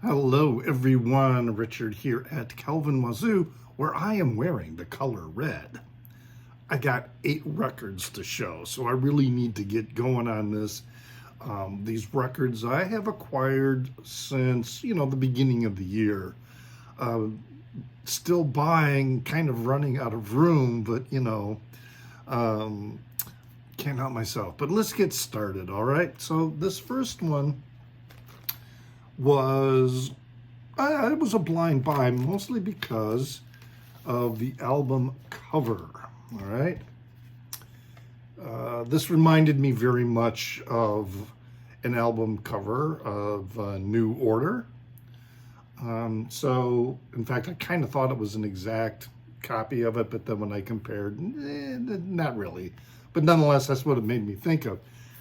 Hello everyone, Richard here at Calvin Wazoo, where I am wearing the color red. I got 8 records to show, so I really need to get going on this. These records I have acquired since, the beginning of the year. Still buying, kind of running out of room, but, can't help myself. But let's get started, all right? So this first one was, it was a blind buy, mostly because of the album cover, all right? This reminded me very much of an album cover of New Order. So, in fact, I kind of thought it was an exact copy of it, but then when I compared, not really. But nonetheless, that's what it made me think of.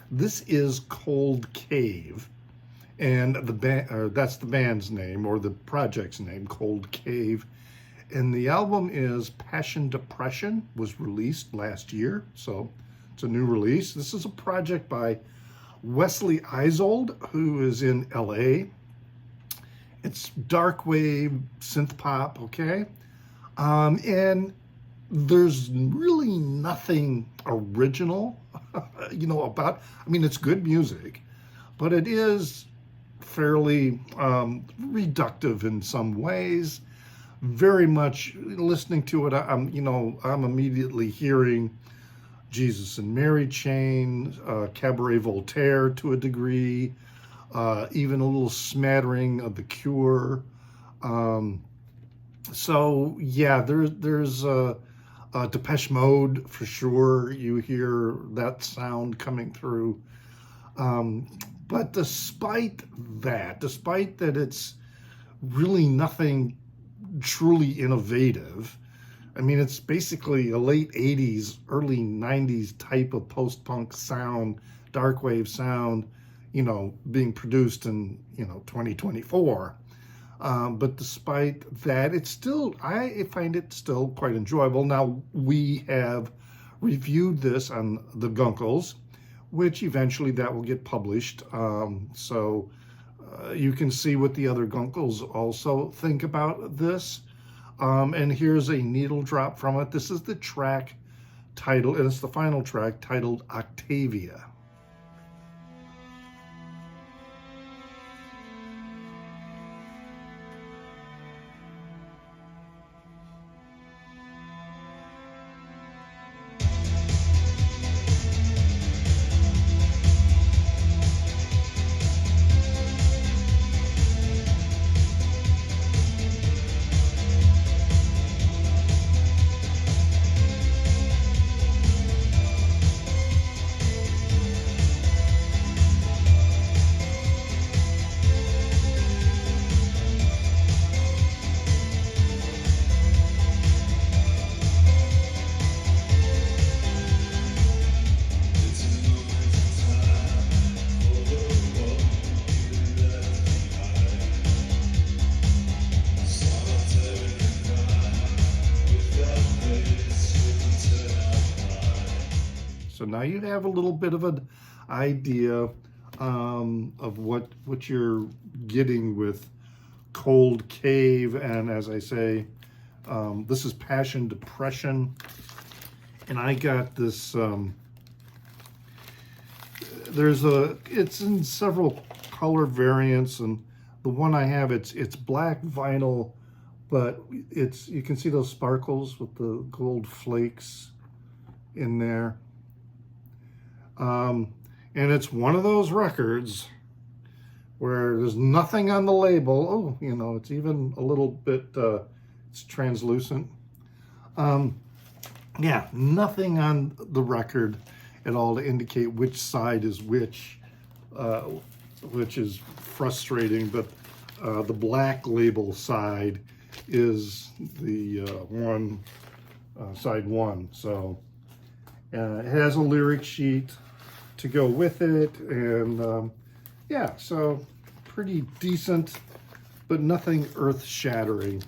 This is Cold Cave. And the band, that's the band's name, or the project's name, Cold Cave. And the album is Passion Depression, was released last year, so it's a new release. This is a project by Wesley Eisold, who is in LA. It's dark wave, synth pop, okay? And there's really nothing original, about, it's good music, but it is fairly reductive in some ways. Very much listening to it, I'm immediately hearing Jesus and Mary Chain, Cabaret Voltaire to a degree, even a little smattering of The Cure. So yeah, there's Depeche Mode for sure. You hear that sound coming through. But despite that it's really nothing truly innovative. It's basically a late 80s, early 90s type of post-punk sound, dark wave sound, being produced in, 2024. But despite that, I find it still quite enjoyable. Now, we have reviewed this on the Gunkles, which eventually that will get published. So you can see what the other Gunkles also think about this. And here's a needle drop from it. This is the track title, and it's the final track titled Octavia. So now you have a little bit of an idea of what you're getting with Cold Cave. And as I say, this is Passion Depression. And I got this, it's in several color variants. And the one I have, it's black vinyl, but you can see those sparkles with the gold flakes in there. And it's one of those records where there's nothing on the label. Oh, it's even a little bit, it's translucent. Yeah, nothing on the record at all to indicate which side is which is frustrating. But the black label side is the side one. So it has a lyric sheet to go with it, and yeah, so pretty decent, but nothing earth-shattering.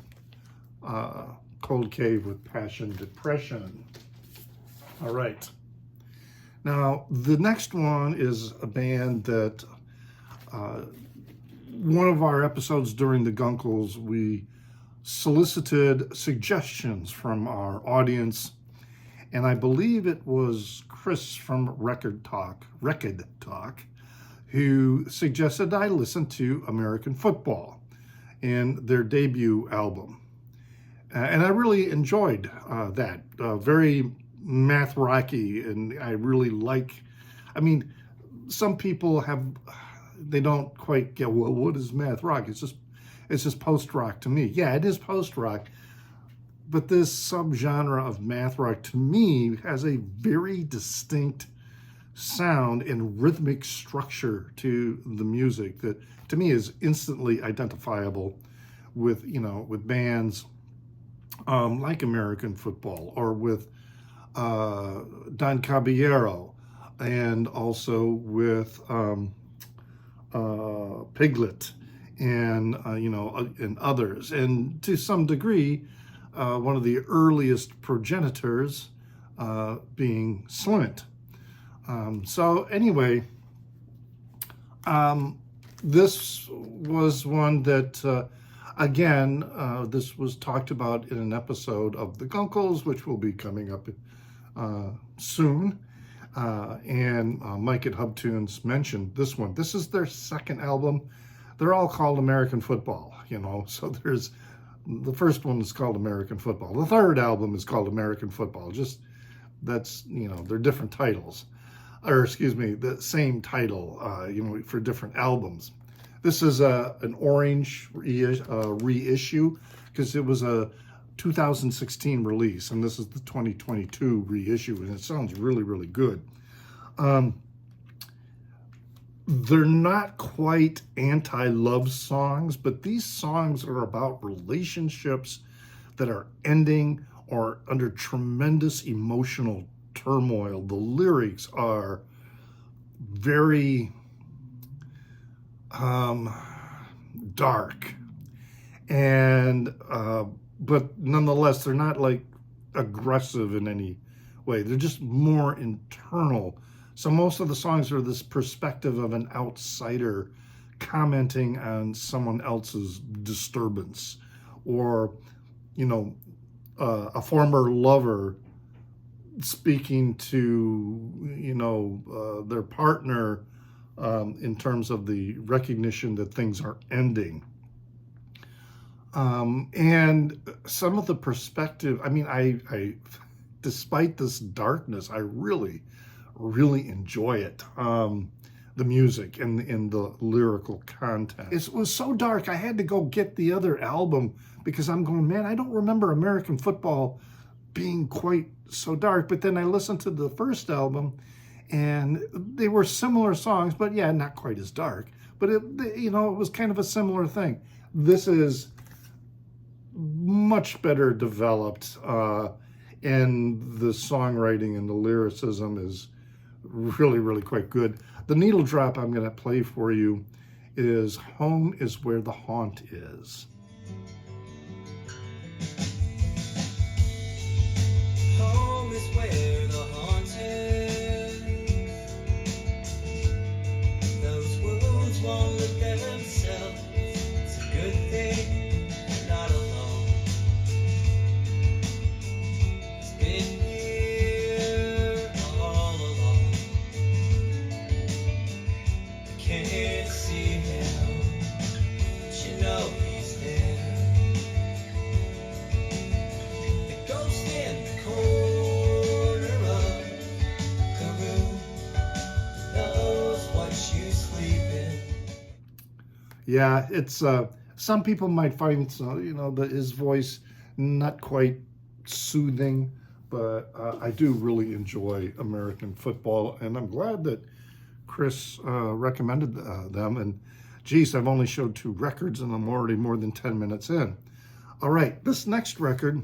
Cold Cave with Passion Depression. All right. Now, the next one is a band that one of our episodes during the Gunkles, we solicited suggestions from our audience, and I believe it was Chris from Record Talk, who suggested I listen to American Football and their debut album. And I really enjoyed that. Very math rocky, and I really like, I mean, some people they don't quite get, well, what is math rock? It's just post-rock to me. Yeah, it is post-rock, but this subgenre of math rock to me has a very distinct sound and rhythmic structure to the music that to me is instantly identifiable with, with bands like American Football, or with Don Caballero, and also with Piglet, and and others, and to some degree one of the earliest progenitors being Slint. So anyway, this was one that again, this was talked about in an episode of the Gunkles, which will be coming up soon. And Mike at Hubtunes mentioned this one. This is their second album. They're all called American Football, so there's, the first one is called American Football. The third album is called American Football. Just, that's, they're different titles. Or excuse me, the same title, for different albums. This is an orange reissue, because it was a 2016 release, and this is the 2022 reissue, and it sounds really, really good. They're not quite anti-love songs, but these songs are about relationships that are ending or under tremendous emotional turmoil. The lyrics are very dark, and but nonetheless, they're not like aggressive in any way. They're just more internal. So most of the songs are this perspective of an outsider commenting on someone else's disturbance, or a former lover speaking to their partner in terms of the recognition that things are ending. And some of the perspective, I despite this darkness, I really, really enjoy it. The music and the lyrical content. It was so dark, I had to go get the other album, because I'm going, man, I don't remember American Football being quite so dark. But then I listened to the first album, and they were similar songs, but yeah, not quite as dark. But it was kind of a similar thing. This is much better developed, and the songwriting and the lyricism is really, really quite good. The needle drop I'm going to play for you is "Home is Where the Haunt Is." Home is where the haunt is. Those wounds won't look at themselves. It's a good thing you're not alone. It's been here all along. You can't see him, but you know he's there. The ghost in the corner of the room knows what you sleep in. Yeah, it's some people might find his voice not quite soothing, but I do really enjoy American Football, and I'm glad that Chris recommended them. And geez, I've only showed 2 records, and I'm already more than 10 minutes in. All right, this next record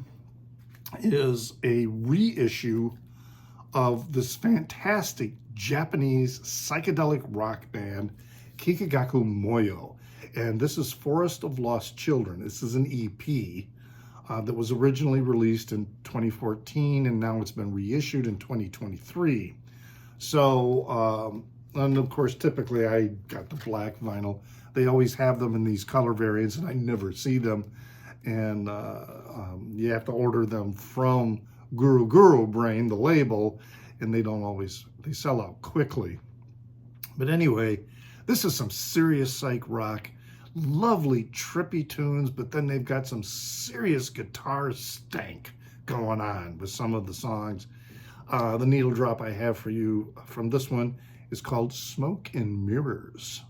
is a reissue of this fantastic Japanese psychedelic rock band, Kikagaku Moyo. And this is Forest of Lost Children. This is an EP that was originally released in 2014, and now it's been reissued in 2023. So, and of course, typically I got the black vinyl, they always have them in these color variants, and I never see them. And you have to order them from Guru Brain, the label, and they don't always, they sell out quickly. But anyway, this is some serious psych rock, lovely trippy tunes, but then they've got some serious guitar stank going on with some of the songs. The needle drop I have for you from this one is called Smoke and Mirrors.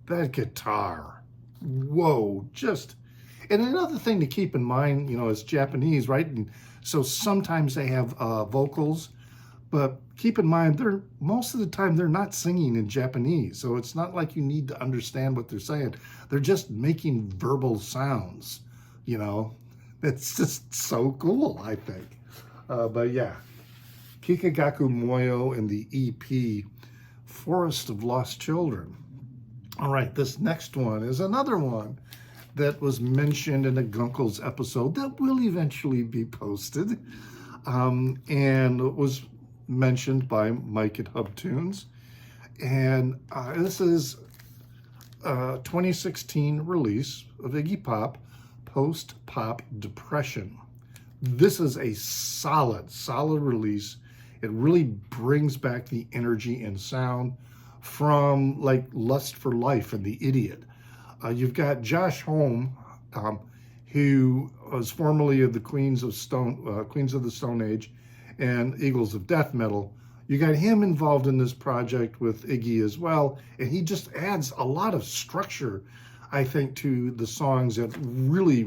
That guitar, whoa, just, and another thing to keep in mind, you know, is Japanese, right? And so sometimes they have vocals, but keep in mind, most of the time they're not singing in Japanese. So it's not like you need to understand what they're saying. They're just making verbal sounds, you know. It's just so cool, I think. But yeah, Kikagaku Moyo in the EP, Forest of Lost Children. All right, this next one is another one that was mentioned in a Gunkles episode that will eventually be posted. And it was mentioned by Mike at Hub Tunes. And this is a 2016 release of Iggy Pop, Post-Pop Depression. This is a solid release. It really brings back the energy and sound from like Lust for Life and The Idiot. You've got Josh Homme, who was formerly of the Queens of the Stone Age and Eagles of Death Metal. You got him involved in this project with Iggy as well, and he just adds a lot of structure, I think, to the songs that really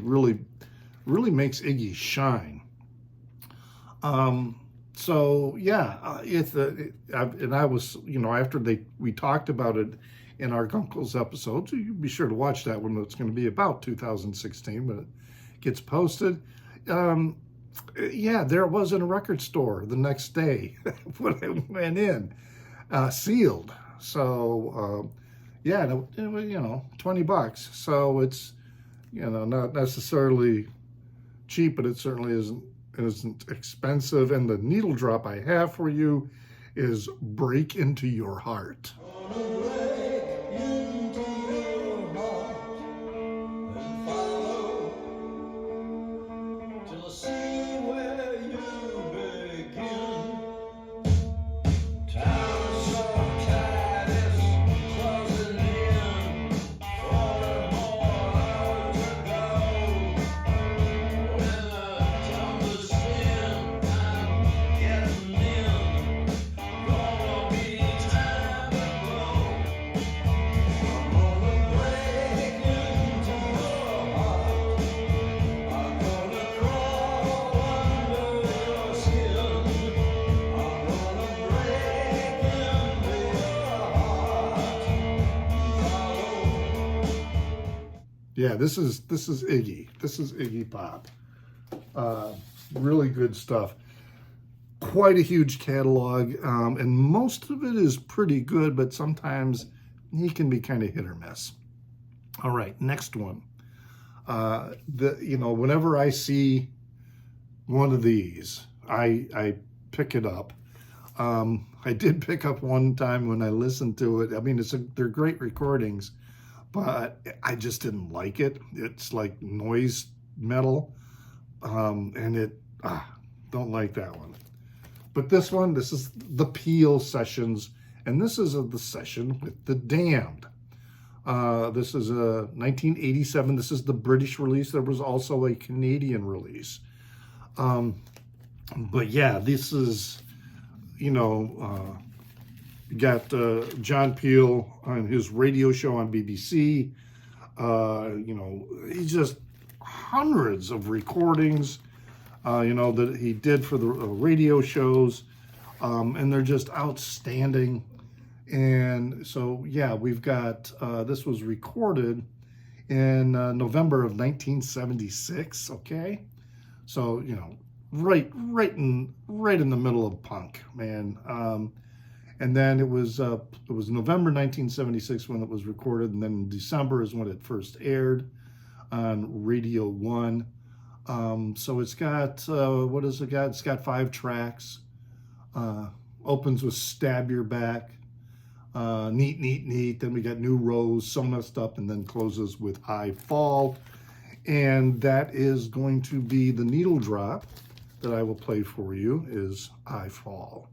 makes Iggy shine. So yeah, and I was, you know, after we talked about it in our Gunkles episode, so you be sure to watch that one. It's going to be about 2016 when it gets posted. Yeah, there it was in a record store the next day when I went in, sealed. So yeah, it was, you know, $20. So it's, you know, not necessarily cheap, but it certainly isn't expensive. And the needle drop I have for you is Break Into Your Heart. Yeah, this is Iggy. This is Iggy Pop. Really good stuff. Quite a huge catalog, and most of it is pretty good, but sometimes he can be kind of hit or miss. All right, next one. You know, whenever I see one of these, I pick it up. I did pick up one time when I listened to it. I mean, they're great recordings, but I just didn't like it. It's like noise metal, and don't like that one. But this one, this is the Peel Sessions and this is the session with The Damned. This is a 1987. This is the British release. There was also a Canadian release. But yeah, this is, you know, you got John Peel on his radio show on BBC. You know, he just hundreds of recordings, you know, that he did for the radio shows, and they're just outstanding. And so, yeah, we've got, this was recorded in November of 1976, okay? So, you know, right in the middle of punk, man. And then it was November 1976 when it was recorded, and then December is when it first aired on Radio 1. So it's got, what has it got? It's got 5 tracks. Opens with Stab Your Back. Neat, Neat, Neat. Then we got New Rose, So Messed Up, and then closes with I Fall. And that is going to be the needle drop that I will play for you is I Fall.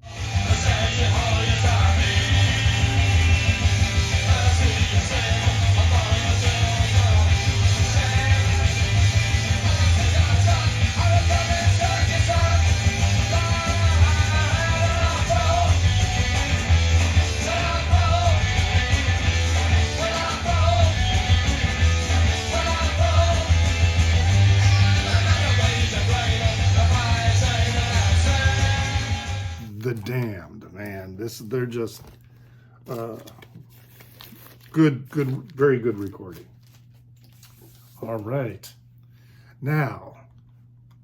The Damned, man. They're just good, very good recording. All right. Now,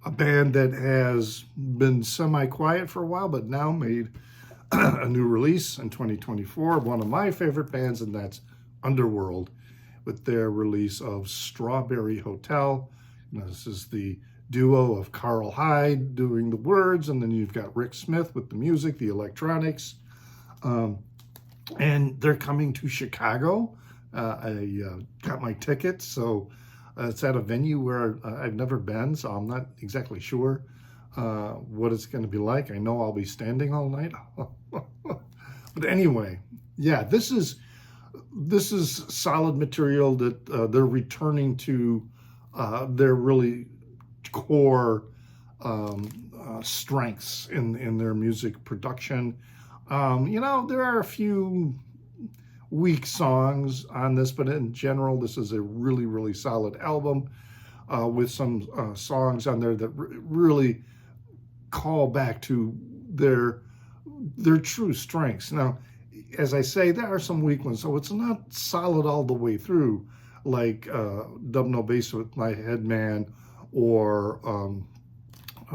a band that has been semi-quiet for a while, but now made a new release in 2024. One of my favorite bands, and that's Underworld, with their release of Strawberry Hotel. Now, this is the duo of Carl Hyde doing the words, and then you've got Rick Smith with the music, the electronics. And they're coming to Chicago. I got my tickets, so it's at a venue where I've never been, so I'm not exactly sure what it's going to be like. I know I'll be standing all night. But anyway, yeah, this is solid material that they're returning to their really core strengths in their music production. You know, there are a few weak songs on this, but in general, this is a really solid album with some songs on there that really call back to their true strengths. Now, as I say, there are some weak ones, so it's not solid all the way through, like Dub No Bass with My Headman, or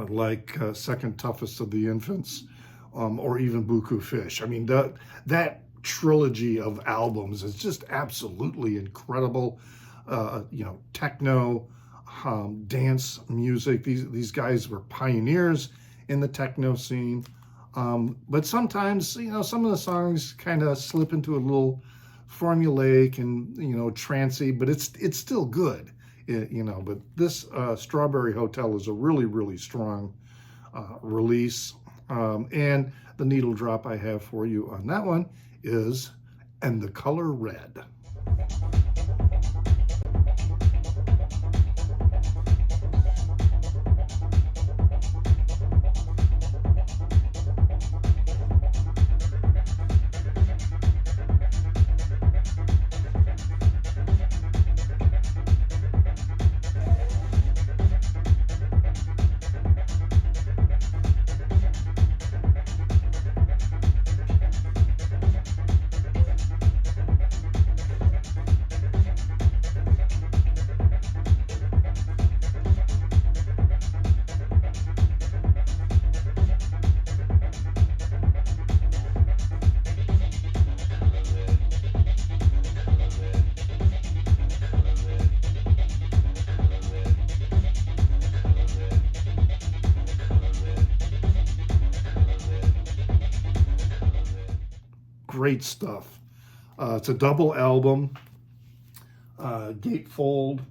like Second Toughest of the Infants, or even Buku Fish. I mean, that trilogy of albums is just absolutely incredible. You know, techno, dance music. These guys were pioneers in the techno scene. But sometimes, you know, some of the songs kind of slip into a little formulaic and, you know, trancey, but it's still good. You know, but this Strawberry Hotel is a really strong release. And the needle drop I have for you on that one is And the Color Red. Great stuff. It's a double album, gatefold,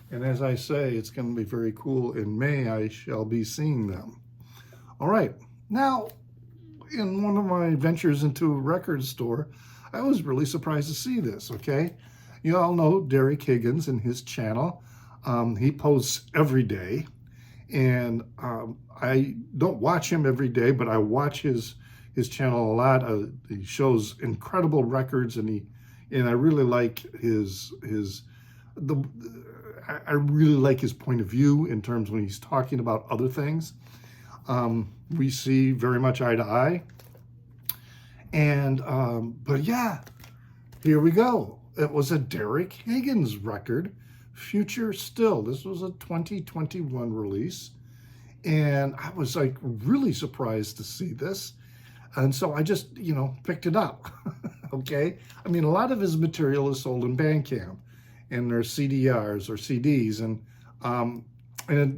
and as I say, it's going to be very cool. In May, I shall be seeing them. All right, now in one of my ventures into a record store, I was really surprised to see this, okay? You all know Derek Higgins and his channel. He posts every day, and I don't watch him every day, but I watch his channel a lot. He shows incredible records, and I really like I really like his point of view in terms when he's talking about other things. We see very much eye to eye. And, but yeah, here we go. It was a Derek Higgins record, Future Still. This was a 2021 release. And I was like really surprised to see this. And so I just, picked it up. Okay. I mean, a lot of his material is sold in Bandcamp, and they're CDRs or CDs, and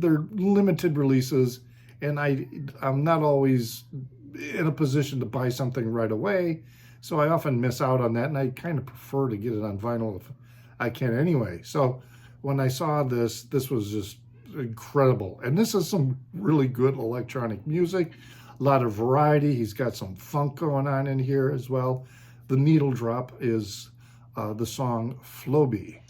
they're limited releases. And I'm not always in a position to buy something right away, so I often miss out on that, and I kind of prefer to get it on vinyl if I can anyway. So when I saw this was just incredible. And this is some really good electronic music, a lot of variety. He's got some funk going on in here as well. The needle drop is the song Floby.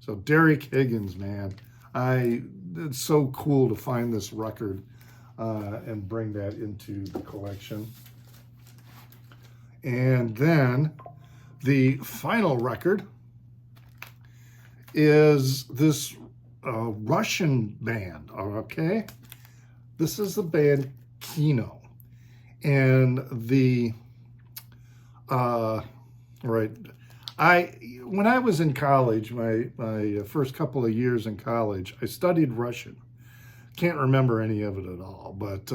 So Derek Higgins, man, it's so cool to find this record and bring that into the collection. And then the final record is this Russian band, okay? This is the band Kino. And when I was in college, my first couple of years in college, I studied Russian. Can't remember any of it at all, but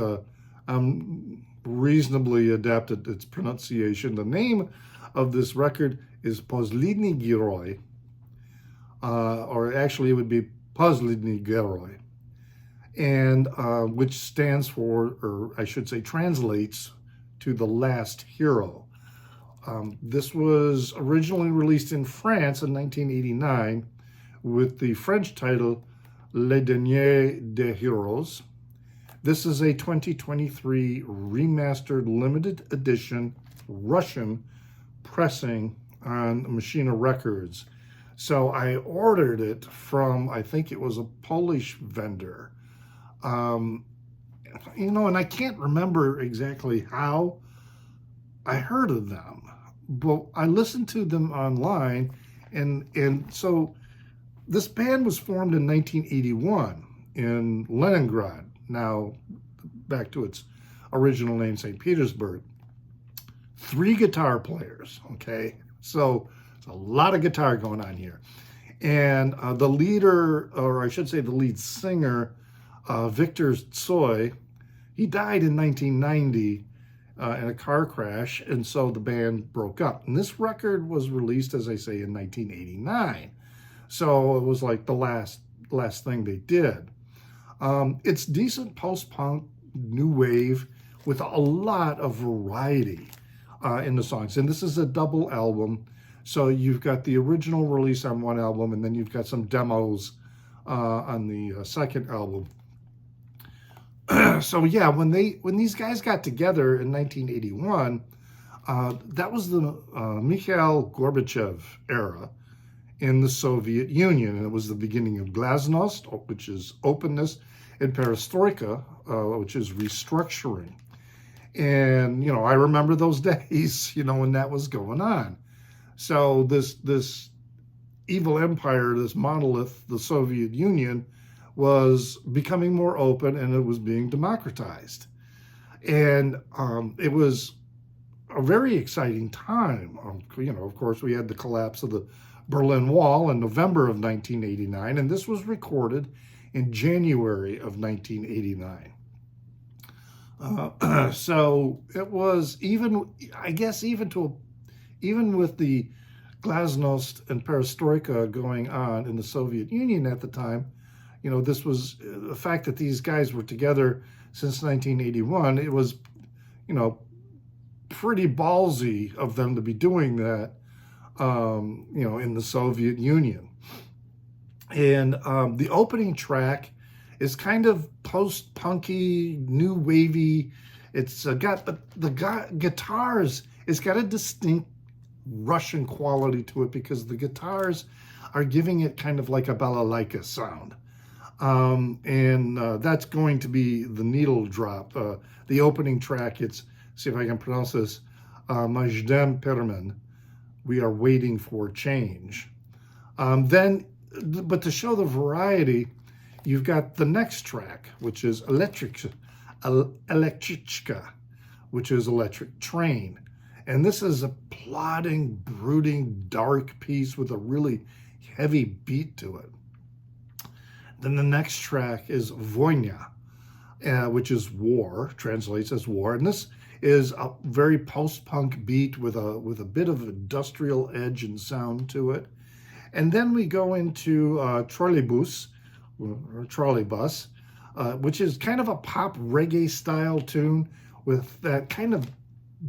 I'm reasonably adept at its pronunciation. The name of this record is Последний Герой, or actually it would be Последний Герой, and which stands for, or I should say translates to the last hero. This was originally released in France in 1989 with the French title Le Dernier Des Héros. This is a 2023 remastered limited edition Russian pressing on Maschina Records. So I ordered it from, I think it was a Polish vendor. And I can't remember exactly how I heard of them, but I listened to them online, and so this band was formed in 1981 in Leningrad, now back to its original name, St. Petersburg. 3 guitar players, okay? So it's a lot of guitar going on here. And the leader, or I should say the lead singer, Victor Tsoi, he died in 1990 in a car crash, and so the band broke up. And this record was released, as I say, in 1989. So it was like the last thing they did. It's decent post-punk, new wave, with a lot of variety in the songs. And this is a double album. So you've got the original release on one album, and then you've got some demos on the second album. So yeah, when these guys got together in 1981, that was the Mikhail Gorbachev era in the Soviet Union, and it was the beginning of glasnost, which is openness, and perestroika, which is restructuring. And I remember those days, when that was going on. So this evil empire, this monolith, the Soviet Union, was becoming more open and it was being democratized. And it was a very exciting time. Of course, we had the collapse of the Berlin Wall in November of 1989, and this was recorded in January of 1989. So it was even with the glasnost and perestroika going on in the Soviet Union at the time, this was the fact that these guys were together since 1981. It was, pretty ballsy of them to be doing that, in the Soviet Union. And the opening track is kind of post-punky, new wavy. It's got the guitars. It's got a distinct Russian quality to it because the guitars are giving it kind of like a balalaika sound. And that's going to be the needle drop. The opening track, see if I can pronounce this, Majdem Perman, we are waiting for change. But to show the variety, you've got the next track, which is Elektrichka, which is electric train. And this is a plodding, brooding, dark piece with a really heavy beat to it. Then the next track is Voyna, which is war, translates as war. And this is a very post-punk beat with a bit of industrial edge and sound to it. And then we go into Trolleybus, or Trolleybus, which is kind of a pop reggae style tune with that kind of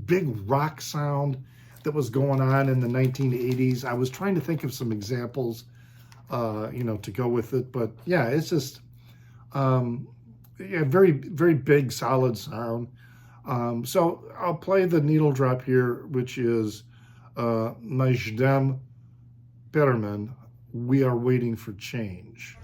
big rock sound that was going on in the 1980s. I was trying to think of some examples, to go with it, but yeah, it's just very, very big, solid sound. So I'll play the needle drop here, which is Majdem Perman, we are waiting for change.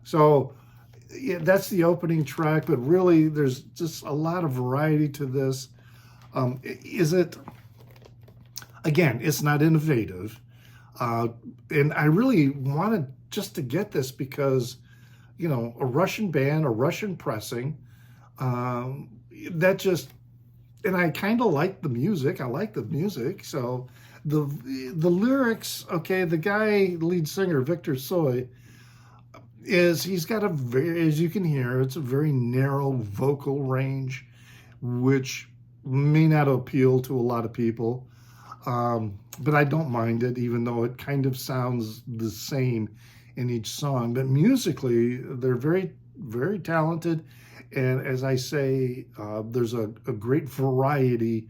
So yeah, that's the opening track, but really there's just a lot of variety to this. Again, it's not innovative. And I really wanted just to get this because, a Russian band, a Russian pressing, and I kind of like the music. I like the music. So the lyrics, okay, the guy, lead singer, Victor Soy, he's got as you can hear, it's a very narrow vocal range, which may not appeal to a lot of people. But I don't mind it, even though it kind of sounds the same in each song. But musically, they're very, very talented. And as I say, there's a great variety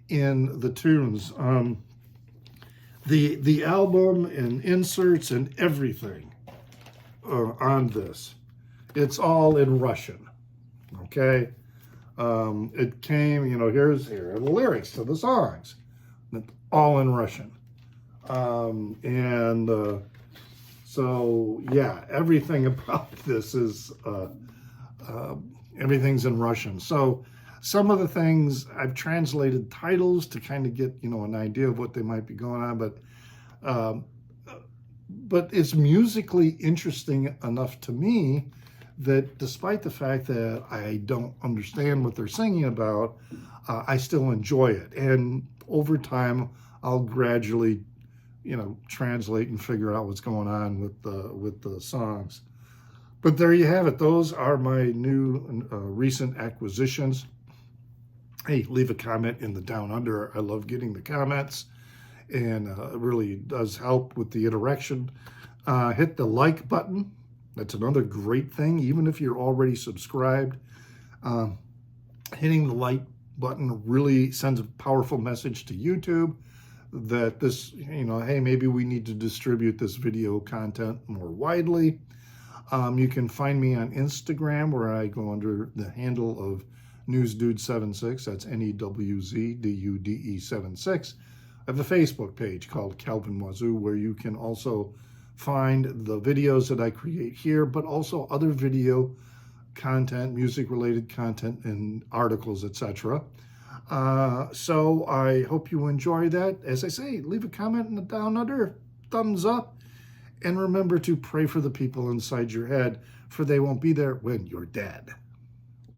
in the tunes. The album and inserts and everything on this, it's all in Russian, okay? It came, here are the lyrics to the songs, all in Russian. So yeah, everything about this is, everything's in Russian. So some of the things I've translated titles to kind of get, an idea of what they might be going on, but it's musically interesting enough to me that despite the fact that I don't understand what they're singing about, I still enjoy it. And over time, I'll gradually, translate and figure out what's going on with the songs. But there you have it. Those are my new recent acquisitions. Hey, leave a comment in the Down Under. I love getting the comments, and it really does help with the interaction. Hit the like button. That's another great thing, even if you're already subscribed. Hitting the like button really sends a powerful message to YouTube that this, hey, maybe we need to distribute this video content more widely. You can find me on Instagram, where I go under the handle of NewsDude76. That's NEWZDUDE76. I have a Facebook page called Calvin Wazoo, where you can also find the videos that I create here, but also other video content, music-related content, and articles, etc. So I hope you enjoy that. As I say, leave a comment in the Down Under, thumbs up, and remember to pray for the people inside your head, for they won't be there when you're dead.